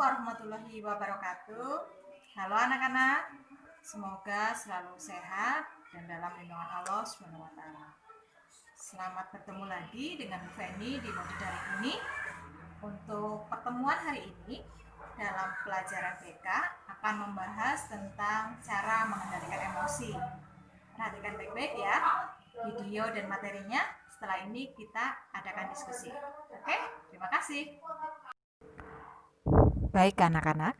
warahmatullahi wabarakatuh. Halo anak-anak, semoga selalu sehat dan dalam lindungan Allah SWT. Selamat bertemu lagi dengan Bu Feni di Modi Daring ini. Untuk pertemuan hari ini dalam pelajaran BK akan membahas tentang cara mengendalikan emosi. Perhatikan baik-baik ya video dan materinya. Setelah ini kita adakan diskusi. Oke, terima kasih. Baik anak-anak,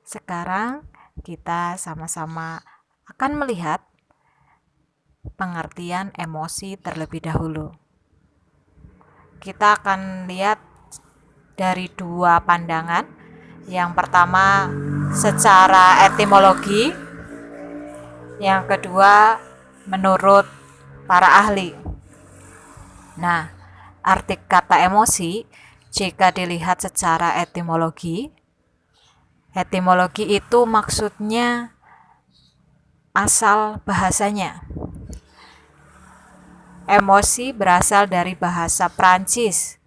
sekarang kita sama-sama akan melihat pengertian emosi terlebih dahulu. Kita akan lihat dari dua pandangan. Yang pertama secara etimologi, yang kedua menurut para ahli. Nah, arti kata emosi jika dilihat secara etimologi itu maksudnya asal bahasanya. Emosi berasal dari bahasa Prancis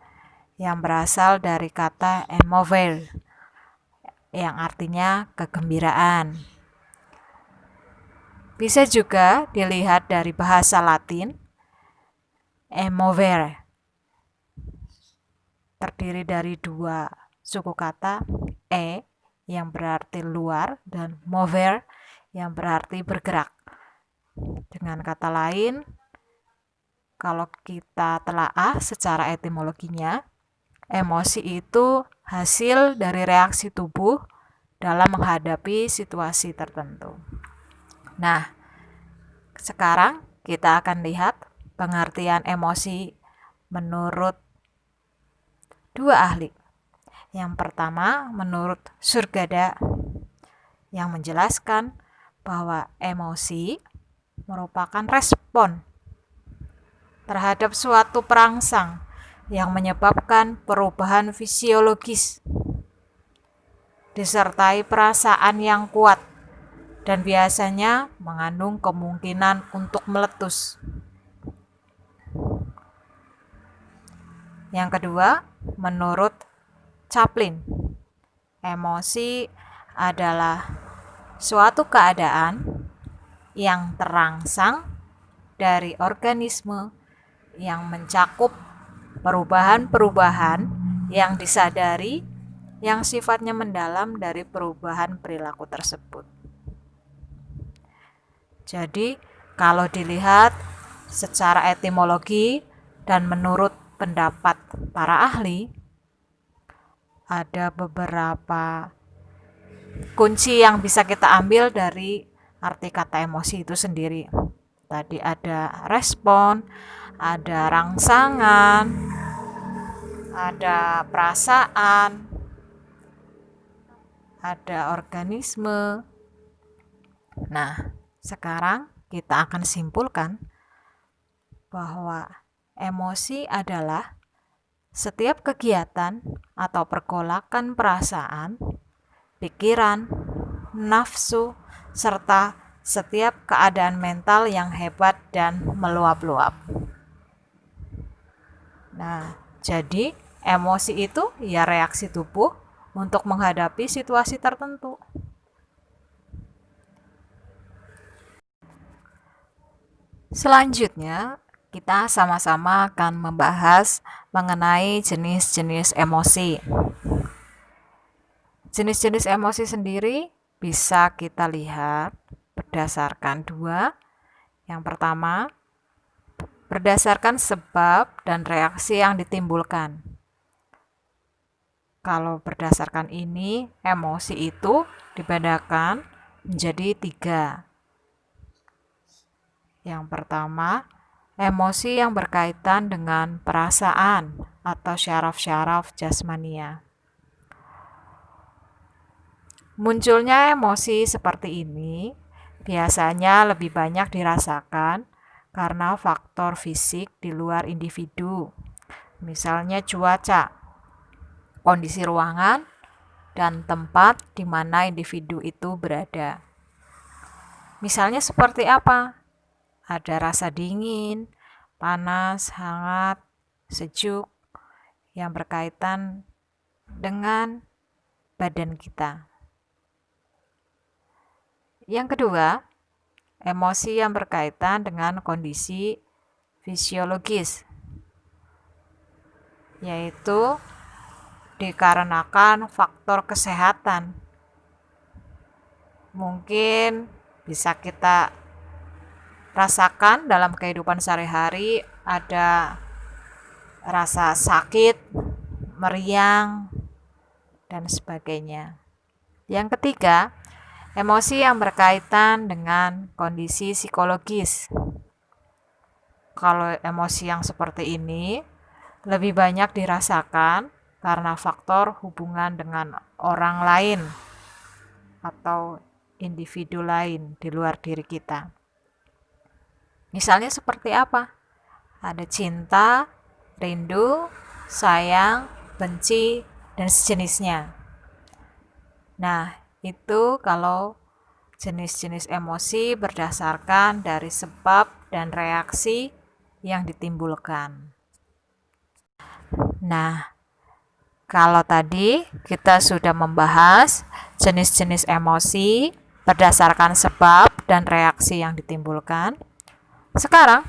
yang berasal dari kata émouvoir yang artinya kegembiraan. Bisa juga dilihat dari bahasa Latin émouvere, terdiri dari dua suku kata, yang berarti luar dan mover yang berarti bergerak. Dengan kata lain, kalau kita telaah secara etimologinya, emosi itu hasil dari reaksi tubuh dalam menghadapi situasi tertentu. Nah, sekarang kita akan lihat pengertian emosi menurut dua ahli. Yang pertama menurut Surgada yang menjelaskan bahwa emosi merupakan respon terhadap suatu perangsang yang menyebabkan perubahan fisiologis disertai perasaan yang kuat dan biasanya mengandung kemungkinan untuk meletus. Yang kedua, menurut Chaplin, emosi adalah suatu keadaan yang terangsang dari organisme yang mencakup perubahan-perubahan yang disadari yang sifatnya mendalam dari perubahan perilaku tersebut. Jadi, kalau dilihat secara etimologi dan menurut pendapat para ahli, ada beberapa kunci yang bisa kita ambil dari arti kata emosi itu sendiri. Tadi ada respon, ada rangsangan, ada perasaan, ada organisme. Nah, sekarang kita akan simpulkan bahwa emosi adalah setiap kegiatan atau pergolakan perasaan, pikiran, nafsu, serta setiap keadaan mental yang hebat dan meluap-luap. Nah, jadi emosi itu ya reaksi tubuh untuk menghadapi situasi tertentu. Selanjutnya, kita sama-sama akan membahas mengenai jenis-jenis emosi. Jenis-jenis emosi sendiri bisa kita lihat berdasarkan dua. Yang pertama, berdasarkan sebab dan reaksi yang ditimbulkan. Kalau berdasarkan ini, emosi itu dibedakan menjadi tiga. Yang pertama, emosi yang berkaitan dengan perasaan atau syaraf-syaraf jasmania. Munculnya emosi seperti ini biasanya lebih banyak dirasakan karena faktor fisik di luar individu, misalnya cuaca, kondisi ruangan, dan tempat di mana individu itu berada. Misalnya seperti apa? Ada rasa dingin, panas, hangat, sejuk yang berkaitan dengan badan kita. Yang kedua, emosi yang berkaitan dengan kondisi fisiologis, yaitu dikarenakan faktor kesehatan. Mungkin bisa kita rasakan dalam kehidupan sehari-hari, ada rasa sakit, meriang, dan sebagainya. Yang ketiga, emosi yang berkaitan dengan kondisi psikologis. Kalau emosi yang seperti ini lebih banyak dirasakan karena faktor hubungan dengan orang lain atau individu lain di luar diri kita. Misalnya seperti apa? Ada cinta, rindu, sayang, benci, dan sejenisnya. Nah, itu kalau jenis-jenis emosi berdasarkan dari sebab dan reaksi yang ditimbulkan. Nah, kalau tadi kita sudah membahas jenis-jenis emosi berdasarkan sebab dan reaksi yang ditimbulkan, sekarang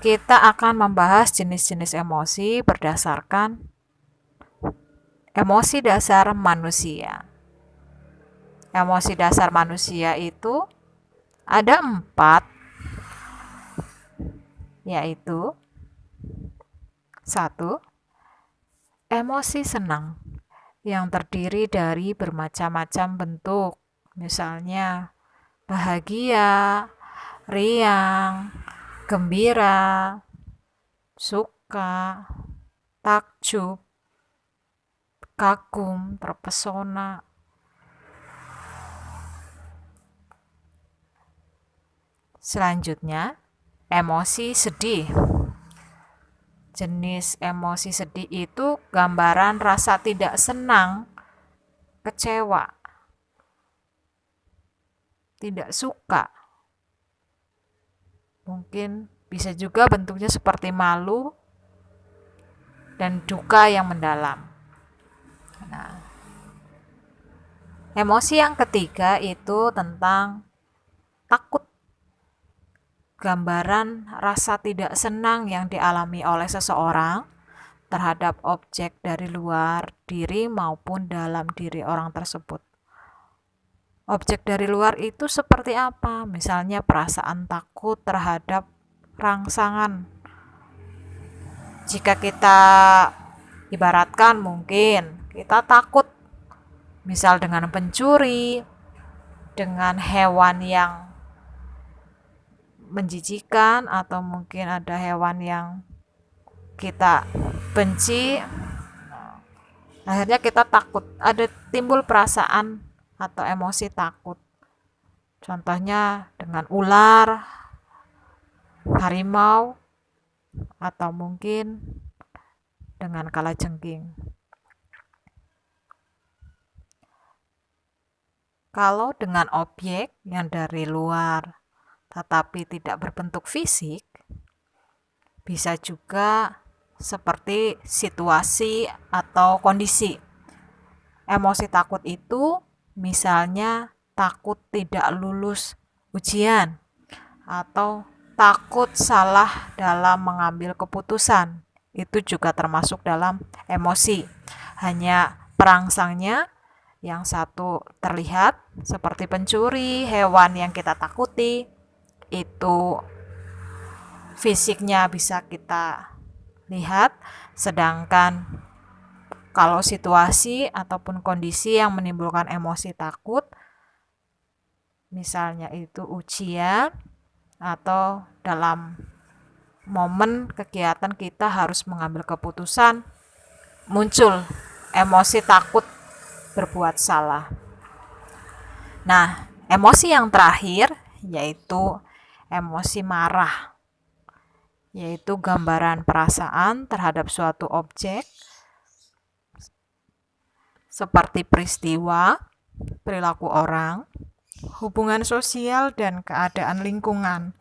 kita akan membahas jenis-jenis emosi berdasarkan emosi dasar manusia. Emosi dasar manusia itu ada 4, yaitu 1. Emosi senang yang terdiri dari bermacam-macam bentuk, misalnya bahagia, riang, gembira, suka, takjub, kagum, terpesona. Selanjutnya, emosi sedih. Jenis emosi sedih itu gambaran rasa tidak senang, kecewa, tidak suka. Mungkin bisa juga bentuknya seperti malu dan duka yang mendalam. Nah, emosi yang ketiga itu tentang takut. Gambaran rasa tidak senang yang dialami oleh seseorang terhadap objek dari luar diri maupun dalam diri orang tersebut. Objek dari luar itu seperti apa? Misalnya perasaan takut terhadap rangsangan. Jika kita ibaratkan mungkin kita takut misal dengan pencuri, dengan hewan yang menjijikan, atau mungkin ada hewan yang kita benci, akhirnya kita takut, ada timbul perasaan atau emosi takut. Contohnya dengan ular, harimau, atau mungkin dengan kalajengking. Kalau dengan objek yang dari luar tetapi tidak berbentuk fisik, bisa juga seperti situasi atau kondisi. Emosi takut itu misalnya takut tidak lulus ujian atau takut salah dalam mengambil keputusan. Itu juga termasuk dalam emosi. Hanya perangsangnya yang satu terlihat seperti pencuri, hewan yang kita takuti, itu fisiknya bisa kita lihat, sedangkan kalau situasi ataupun kondisi yang menimbulkan emosi takut, misalnya itu ujian atau dalam momen kegiatan kita harus mengambil keputusan, muncul emosi takut berbuat salah. Nah, emosi yang terakhir yaitu emosi marah, yaitu gambaran perasaan terhadap suatu objek seperti peristiwa, perilaku orang, hubungan sosial, dan keadaan lingkungan.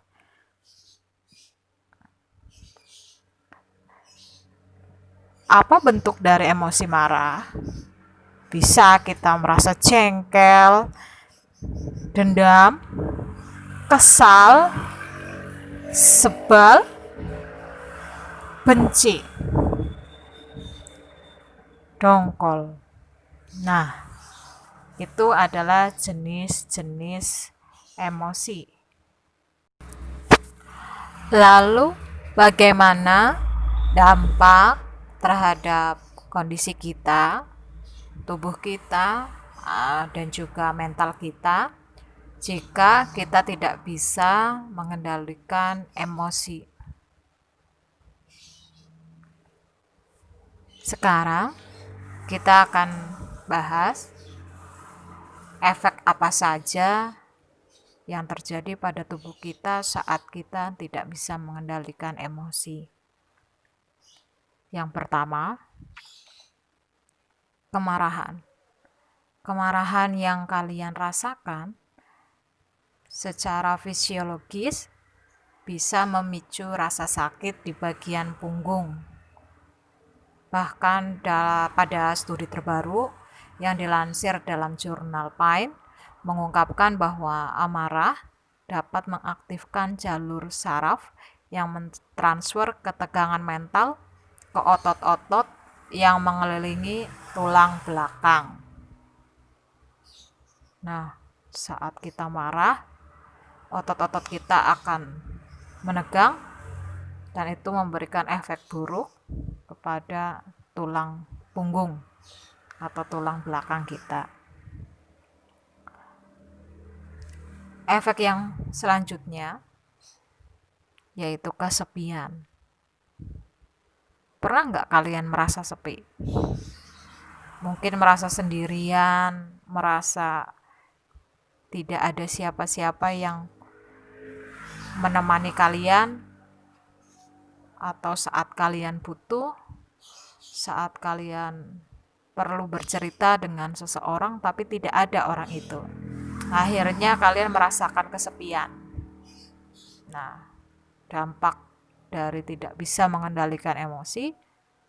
Apa bentuk dari emosi marah? Bisa kita merasa jengkel, dendam, kesal, sebal, benci, dongkol. Nah, itu adalah jenis-jenis emosi. Lalu, bagaimana dampak terhadap kondisi kita, tubuh kita, dan juga mental kita jika kita tidak bisa mengendalikan emosi? Sekarang kita akan bahas efek apa saja yang terjadi pada tubuh kita saat kita tidak bisa mengendalikan emosi. Yang pertama, kemarahan. Kemarahan yang kalian rasakan secara fisiologis bisa memicu rasa sakit di bagian punggung. Bahkan pada studi terbaru yang dilansir dalam jurnal Pain mengungkapkan bahwa amarah dapat mengaktifkan jalur saraf yang mentransfer ketegangan mental ke otot-otot yang mengelilingi tulang belakang. Nah, saat kita marah, otot-otot kita akan menegang dan itu memberikan efek buruk kepada tulang punggung atau tulang belakang kita. Efek yang selanjutnya yaitu kesepian. Pernah nggak kalian merasa sepi? Mungkin merasa sendirian, merasa tidak ada siapa-siapa yang menemani kalian, atau saat kalian butuh, saat kalian perlu bercerita dengan seseorang tapi tidak ada orang itu. Akhirnya kalian merasakan kesepian. Nah, dampak dari tidak bisa mengendalikan emosi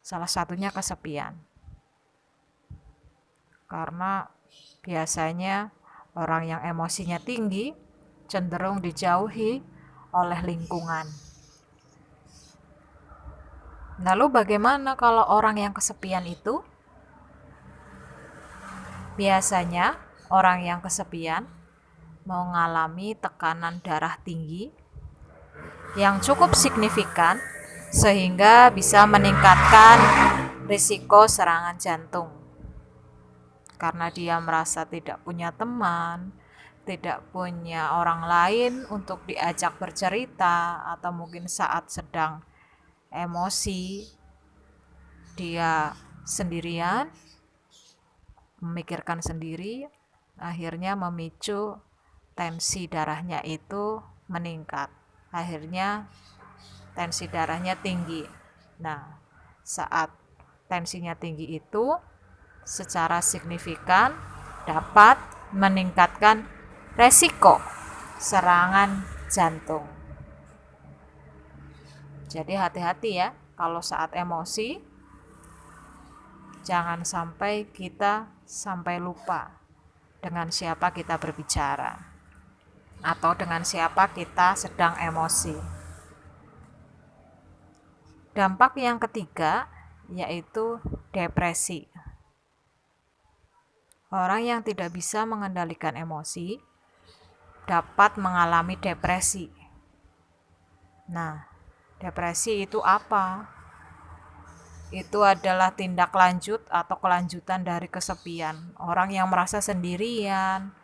salah satunya kesepian. Karena biasanya orang yang emosinya tinggi cenderung dijauhi oleh lingkungan. Lalu bagaimana kalau orang yang kesepian itu? Biasanya orang yang kesepian mengalami tekanan darah tinggi yang cukup signifikan sehingga bisa meningkatkan risiko serangan jantung. Karena dia merasa tidak punya teman, tidak punya orang lain untuk diajak bercerita, atau mungkin saat sedang emosi dia sendirian, memikirkan sendiri, akhirnya memicu tensi darahnya itu meningkat. Akhirnya tensi darahnya tinggi. Nah, saat tensinya tinggi itu secara signifikan dapat meningkatkan resiko serangan jantung. Jadi hati-hati ya, kalau saat emosi jangan sampai kita sampai lupa dengan siapa kita berbicara atau dengan siapa kita sedang emosi. Dampak yang ketiga yaitu depresi. Orang yang tidak bisa mengendalikan emosi dapat mengalami depresi. Nah, depresi itu apa? Itu adalah tindak lanjut atau kelanjutan dari kesepian. Orang yang merasa sendirian,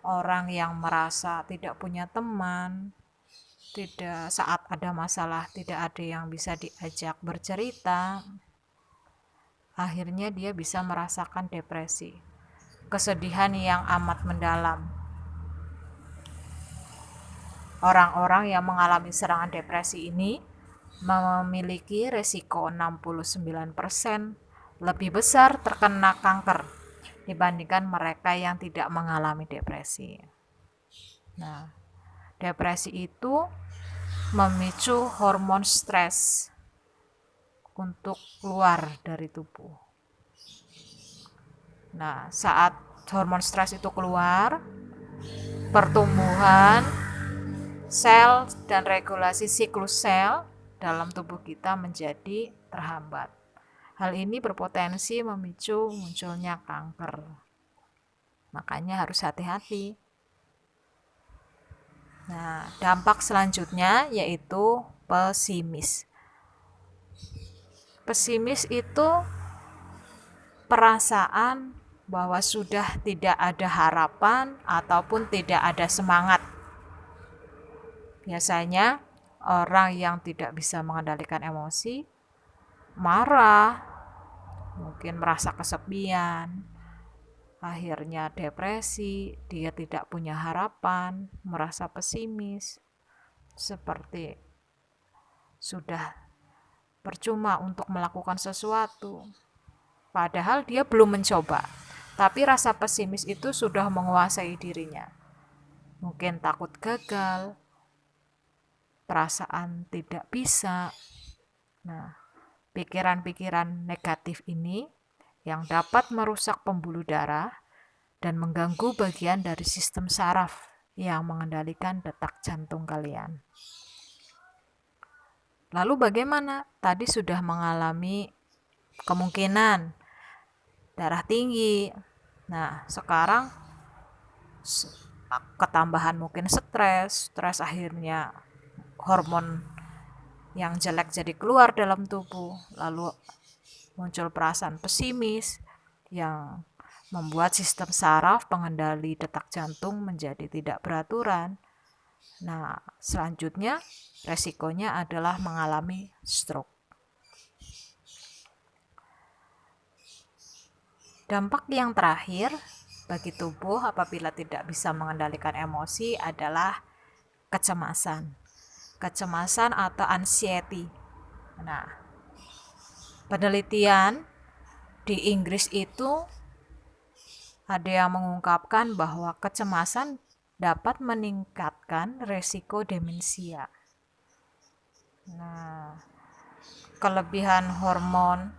orang yang merasa tidak punya teman, tidak saat ada masalah tidak ada yang bisa diajak bercerita, akhirnya dia bisa merasakan depresi, kesedihan yang amat mendalam. Orang-orang yang mengalami serangan depresi ini memiliki resiko 69% lebih besar terkena kanker dibandingkan mereka yang tidak mengalami depresi. Nah, depresi itu memicu hormon stres untuk keluar dari tubuh. Nah, saat hormon stres itu keluar, pertumbuhan sel dan regulasi siklus sel dalam tubuh kita menjadi terhambat. Hal ini berpotensi memicu munculnya kanker. Makanya harus hati-hati. Nah, dampak selanjutnya yaitu pesimis. Pesimis itu perasaan bahwa sudah tidak ada harapan ataupun tidak ada semangat. Biasanya orang yang tidak bisa mengendalikan emosi marah, mungkin merasa kesepian, akhirnya depresi, dia tidak punya harapan, merasa pesimis, seperti sudah percuma untuk melakukan sesuatu. Padahal dia belum mencoba, tapi rasa pesimis itu sudah menguasai dirinya. Mungkin takut gagal, perasaan tidak bisa. Nah, pikiran-pikiran negatif ini yang dapat merusak pembuluh darah dan mengganggu bagian dari sistem saraf yang mengendalikan detak jantung kalian. Lalu bagaimana? Tadi sudah mengalami kemungkinan darah tinggi. Nah, sekarang ketambahan mungkin stres akhirnya hormon yang jelek jadi keluar dalam tubuh, lalu muncul perasaan pesimis yang membuat sistem saraf pengendali detak jantung menjadi tidak beraturan. Nah, selanjutnya resikonya adalah mengalami stroke. Dampak yang terakhir bagi tubuh apabila tidak bisa mengendalikan emosi adalah kecemasan. Kecemasan atau anxiety. Nah, penelitian di Inggris itu ada yang mengungkapkan bahwa kecemasan dapat meningkatkan resiko demensia. Nah, kelebihan hormon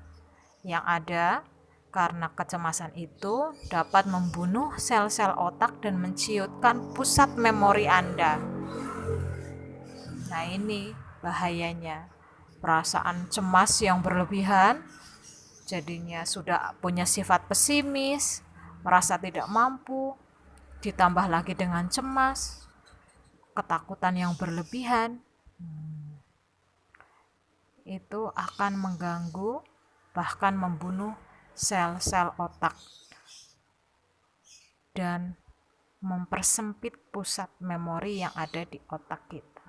yang ada karena kecemasan itu dapat membunuh sel-sel otak dan menciutkan pusat memori Anda. Nah, ini bahayanya. Perasaan cemas yang berlebihan jadinya sudah punya sifat pesimis, merasa tidak mampu, ditambah lagi dengan cemas, ketakutan yang berlebihan. Itu akan mengganggu, bahkan membunuh sel-sel otak dan mempersempit pusat memori yang ada di otak kita.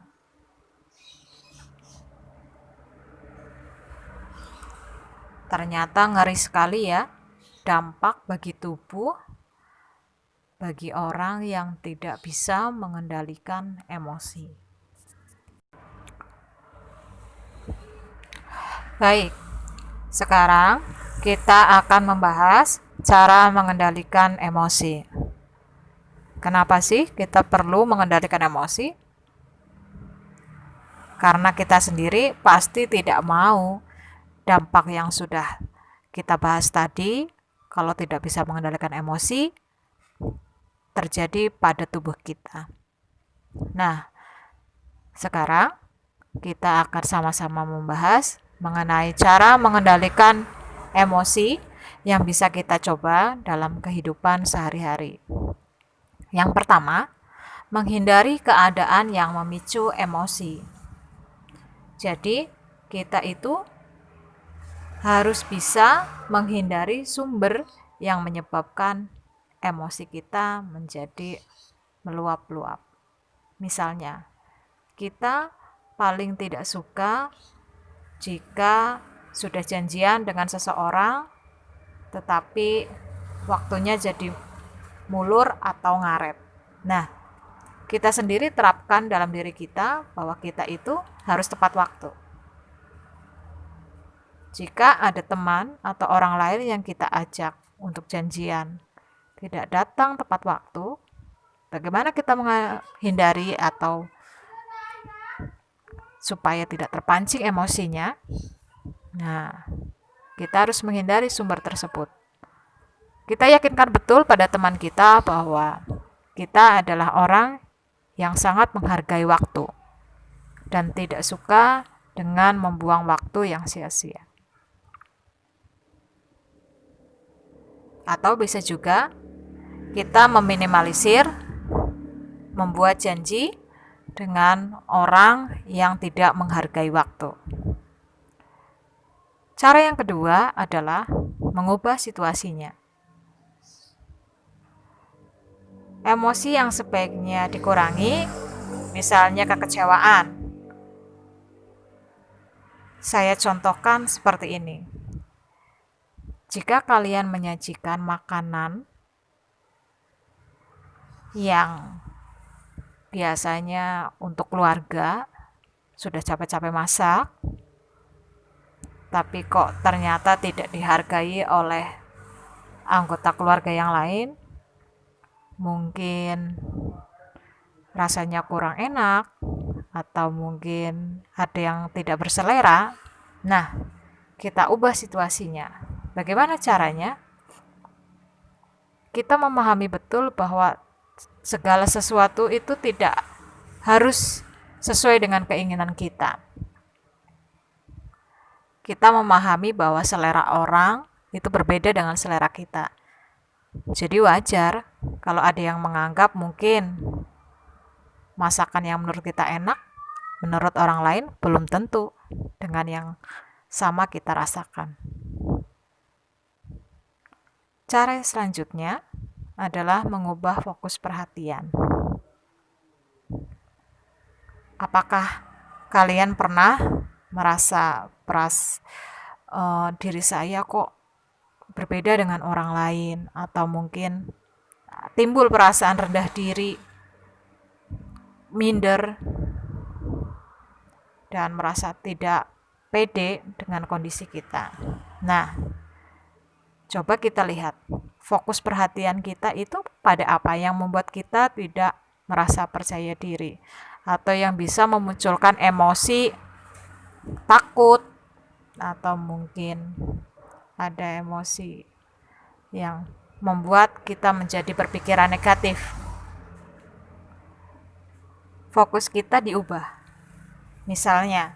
Ternyata ngeri sekali ya dampak bagi tubuh bagi orang yang tidak bisa mengendalikan emosi. Baik, sekarang kita akan membahas cara mengendalikan emosi. Kenapa sih kita perlu mengendalikan emosi? Karena kita sendiri pasti tidak mau dampak yang sudah kita bahas tadi, kalau tidak bisa mengendalikan emosi, terjadi pada tubuh kita. Nah, sekarang kita akan sama-sama membahas mengenai cara mengendalikan emosi yang bisa kita coba dalam kehidupan sehari-hari. Yang pertama, menghindari keadaan yang memicu emosi. Jadi, kita itu harus bisa menghindari sumber yang menyebabkan emosi kita menjadi meluap-luap. Misalnya, kita paling tidak suka jika sudah janjian dengan seseorang tetapi waktunya jadi mulur atau ngaret. Nah, kita sendiri terapkan dalam diri kita bahwa kita itu harus tepat waktu. Jika ada teman atau orang lain yang kita ajak untuk janjian tidak datang tepat waktu, bagaimana kita menghindari atau supaya tidak terpancing emosinya? Nah, kita harus menghindari sumber tersebut. Kita yakinkan betul pada teman kita bahwa kita adalah orang yang sangat menghargai waktu dan tidak suka dengan membuang waktu yang sia-sia. Atau bisa juga kita meminimalisir membuat janji dengan orang yang tidak menghargai waktu. Cara yang kedua adalah mengubah situasinya. Emosi yang sebaiknya dikurangi, misalnya kekecewaan. Saya contohkan seperti ini. Jika kalian menyajikan makanan yang biasanya untuk keluarga, sudah capek-capek masak, tapi kok ternyata tidak dihargai oleh anggota keluarga yang lain, mungkin rasanya kurang enak, atau mungkin ada yang tidak berselera. Nah, kita ubah situasinya. Bagaimana caranya? Kita memahami betul bahwa segala sesuatu itu tidak harus sesuai dengan keinginan kita. Kita memahami bahwa selera orang itu berbeda dengan selera kita. Jadi wajar kalau ada yang menganggap mungkin masakan yang menurut kita enak, menurut orang lain belum tentu dengan yang sama kita rasakan. Cara selanjutnya adalah mengubah fokus perhatian. Apakah kalian pernah merasa diri saya kok berbeda dengan orang lain, atau mungkin timbul perasaan rendah diri, minder, dan merasa tidak pede dengan kondisi kita. Nah, coba kita lihat fokus perhatian kita itu pada apa yang membuat kita tidak merasa percaya diri, atau yang bisa memunculkan emosi takut, atau mungkin ada emosi yang membuat kita menjadi berpikiran negatif. Fokus kita diubah. Misalnya,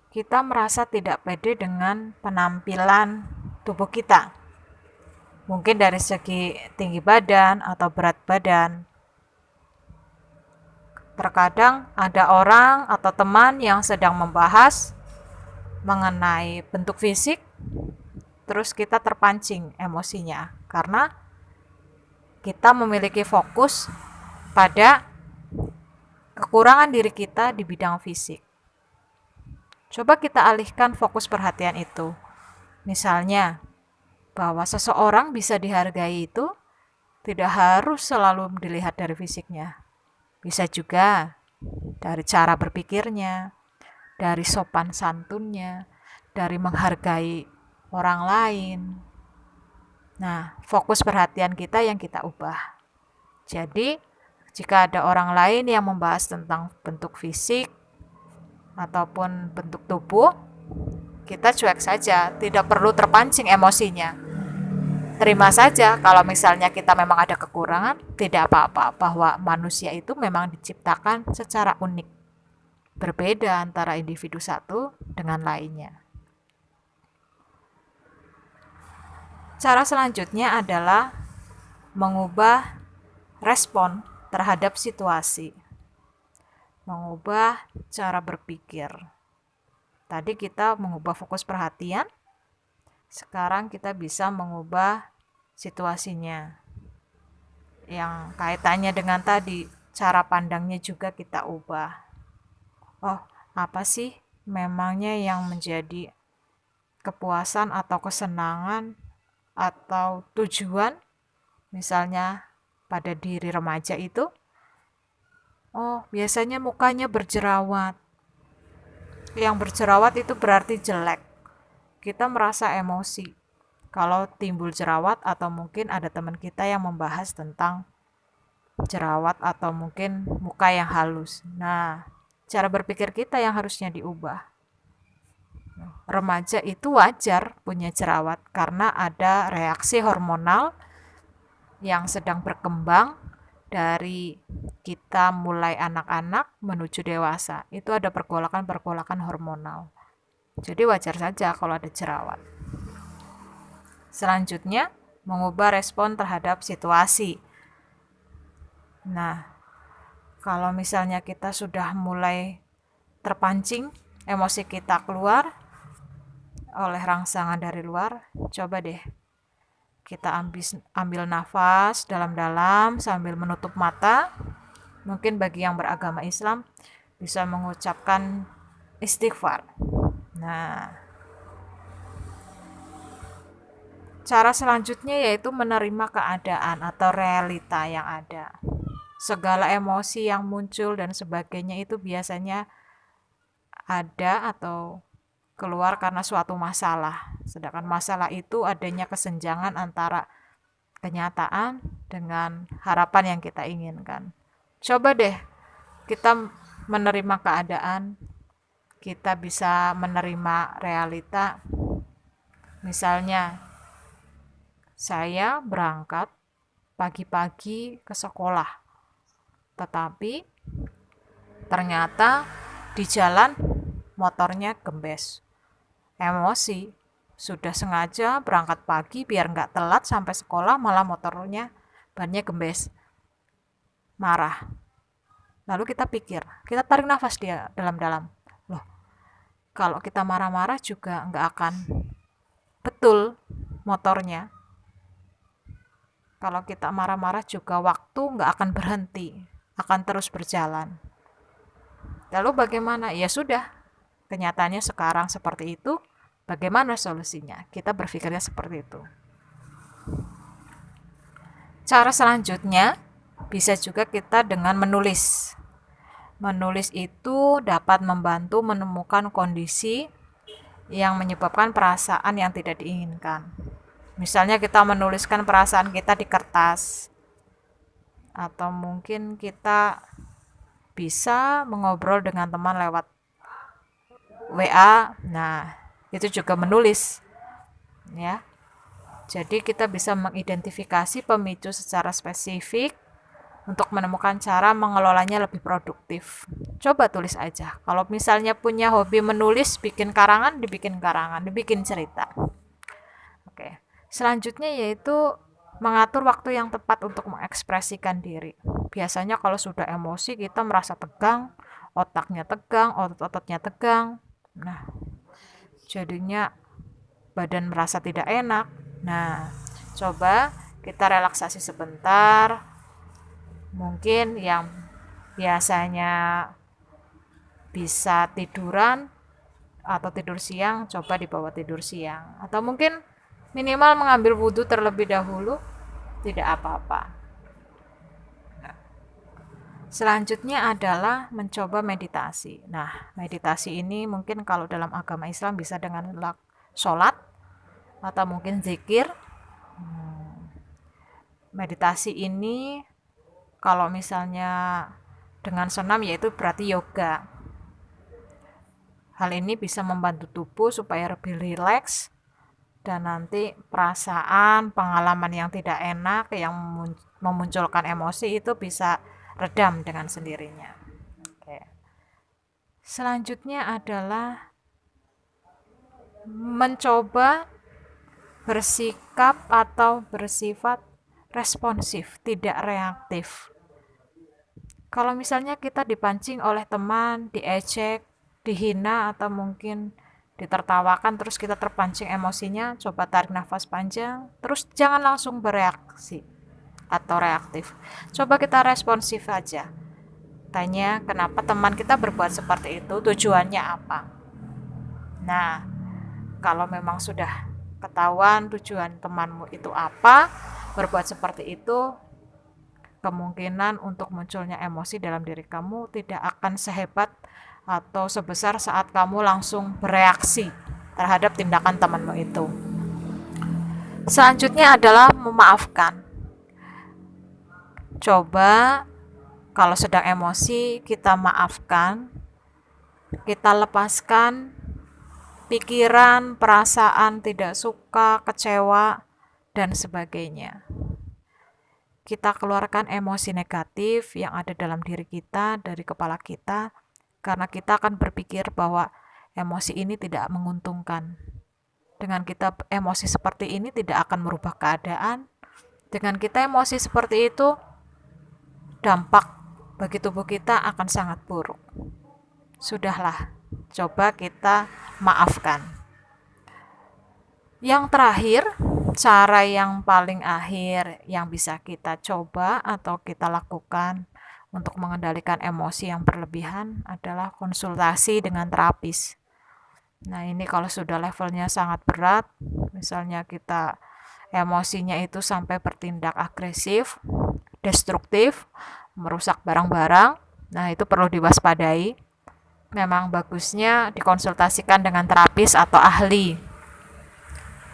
kita merasa tidak pede dengan penampilan tubuh kita. Mungkin dari segi tinggi badan atau berat badan. Terkadang ada orang atau teman yang sedang membahas mengenai bentuk fisik, terus kita terpancing emosinya karena kita memiliki fokus pada kekurangan diri kita di bidang fisik. Coba kita alihkan fokus perhatian itu. Misalnya, bahwa seseorang bisa dihargai itu tidak harus selalu dilihat dari fisiknya. Bisa juga dari cara berpikirnya, dari sopan santunnya, dari menghargai orang lain. Nah, fokus perhatian kita yang kita ubah. Jadi, jika ada orang lain yang membahas tentang bentuk fisik ataupun bentuk tubuh, kita cuek saja, tidak perlu terpancing emosinya. Terima saja kalau misalnya kita memang ada kekurangan, tidak apa-apa, bahwa manusia itu memang diciptakan secara unik, berbeda antara individu satu dengan lainnya. Cara selanjutnya adalah mengubah respon terhadap situasi, mengubah cara berpikir. Tadi kita mengubah fokus perhatian, sekarang kita bisa mengubah situasinya. Yang kaitannya dengan tadi, cara pandangnya juga kita ubah. Oh, apa sih memangnya yang menjadi kepuasan atau kesenangan atau tujuan misalnya pada diri remaja itu? Oh, biasanya mukanya berjerawat. Yang berjerawat itu berarti jelek. Kita merasa emosi kalau timbul jerawat, atau mungkin ada teman kita yang membahas tentang jerawat atau mungkin muka yang halus. Nah, cara berpikir kita yang harusnya diubah. Remaja itu wajar punya jerawat karena ada reaksi hormonal yang sedang berkembang dari kita mulai anak-anak menuju dewasa. Itu ada pergolakan-pergolakan hormonal. Jadi wajar saja kalau ada jerawat. Selanjutnya, mengubah respon terhadap situasi. Nah, kalau misalnya kita sudah mulai terpancing, emosi kita keluar oleh rangsangan dari luar, coba deh kita ambil nafas dalam-dalam sambil menutup mata. Mungkin bagi yang beragama Islam bisa mengucapkan istighfar. Nah, cara selanjutnya yaitu menerima keadaan atau realita yang ada. Segala emosi yang muncul dan sebagainya itu biasanya ada atau keluar karena suatu masalah. Sedangkan masalah itu adanya kesenjangan antara kenyataan dengan harapan yang kita inginkan. Coba deh kita menerima keadaan, kita bisa menerima realita. Misalnya, saya berangkat pagi-pagi ke sekolah, tetapi ternyata di jalan motornya gembes. Emosi, sudah sengaja berangkat pagi biar nggak telat sampai sekolah, malah motornya bannya gembes. Marah. Lalu kita pikir, kita tarik nafas dia dalam-dalam. Loh, kalau kita marah-marah juga nggak akan betul motornya. Kalau kita marah-marah juga waktu nggak akan berhenti, akan terus berjalan. Lalu bagaimana? Ya sudah, kenyataannya sekarang seperti itu. Bagaimana solusinya? Kita berpikirnya seperti itu. Cara selanjutnya bisa juga kita dengan menulis. Menulis itu dapat membantu menemukan kondisi yang menyebabkan perasaan yang tidak diinginkan. Misalnya kita menuliskan perasaan kita di kertas, atau mungkin kita bisa mengobrol dengan teman lewat WA. Nah, itu juga menulis, ya. Jadi kita bisa mengidentifikasi pemicu secara spesifik untuk menemukan cara mengelolanya lebih produktif. Coba tulis aja. Kalau misalnya punya hobi menulis, bikin karangan, dibikin cerita. Oke. Selanjutnya yaitu mengatur waktu yang tepat untuk mengekspresikan diri. Biasanya kalau sudah emosi kita merasa tegang, otaknya tegang, otot-ototnya tegang. Nah, jadinya badan merasa tidak enak. Nah, coba kita relaksasi sebentar. Mungkin yang biasanya bisa tiduran atau tidur siang, coba dibawa tidur siang. Atau mungkin minimal mengambil wudhu terlebih dahulu, tidak apa-apa. Selanjutnya adalah mencoba meditasi. Nah, meditasi ini mungkin kalau dalam agama Islam bisa dengan sholat atau mungkin zikir. Meditasi ini kalau misalnya dengan senam yaitu berarti yoga. Hal ini bisa membantu tubuh supaya lebih rileks dan nanti perasaan, pengalaman yang tidak enak yang memunculkan emosi itu bisa redam dengan sendirinya. Oke. Selanjutnya adalah mencoba bersikap atau bersifat responsif, tidak reaktif. Kalau misalnya kita dipancing oleh teman, diejek, dihina atau mungkin ditertawakan terus kita terpancing emosinya, coba tarik nafas panjang, terus jangan langsung bereaksi atau reaktif. Coba kita responsif aja. Tanya kenapa teman kita berbuat seperti itu, tujuannya apa. Nah, kalau memang sudah ketahuan tujuan temanmu itu apa, berbuat seperti itu, kemungkinan untuk munculnya emosi dalam diri kamu tidak akan sehebat atau sebesar saat kamu langsung bereaksi terhadap tindakan temanmu itu. Selanjutnya adalah memaafkan. Coba kalau sedang emosi kita maafkan, kita lepaskan pikiran, perasaan tidak suka, kecewa, dan sebagainya. Kita keluarkan emosi negatif yang ada dalam diri kita, dari kepala kita, karena kita akan berpikir bahwa emosi ini tidak menguntungkan. Dengan kita emosi seperti ini tidak akan merubah keadaan. Dengan kita emosi seperti itu, dampak bagi tubuh kita akan sangat buruk. Sudahlah, coba kita maafkan. Yang terakhir, cara yang paling akhir yang bisa kita coba atau kita lakukan untuk mengendalikan emosi yang berlebihan adalah konsultasi dengan terapis. Nah, ini kalau sudah levelnya sangat berat, misalnya kita emosinya itu sampai bertindak agresif, destruktif, merusak barang-barang, nah itu perlu diwaspadai. Memang bagusnya dikonsultasikan dengan terapis atau ahli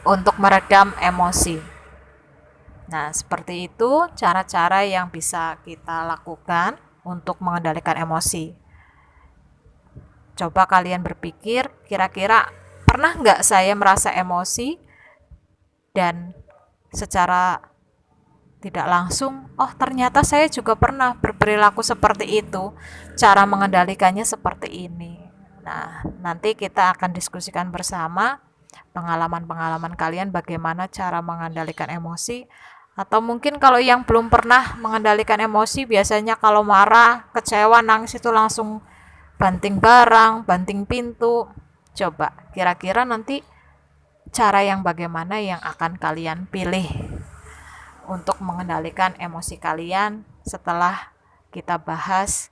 untuk meredam emosi. Nah, seperti itu cara-cara yang bisa kita lakukan untuk mengendalikan emosi. Coba kalian berpikir, kira-kira pernah nggak saya merasa emosi dan secara tidak langsung, oh ternyata saya juga pernah berperilaku seperti itu, cara mengendalikannya seperti ini. Nah, nanti kita akan diskusikan bersama pengalaman-pengalaman kalian bagaimana cara mengendalikan emosi, atau mungkin kalau yang belum pernah mengendalikan emosi, biasanya kalau marah, kecewa, nangis itu langsung banting barang, banting pintu. Coba kira-kira nanti cara yang bagaimana yang akan kalian pilih untuk mengendalikan emosi kalian setelah kita bahas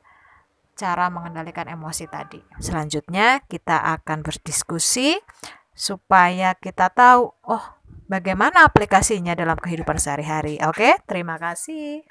cara mengendalikan emosi tadi. Selanjutnya kita akan berdiskusi supaya kita tahu, oh bagaimana aplikasinya dalam kehidupan sehari-hari. Oke, terima kasih.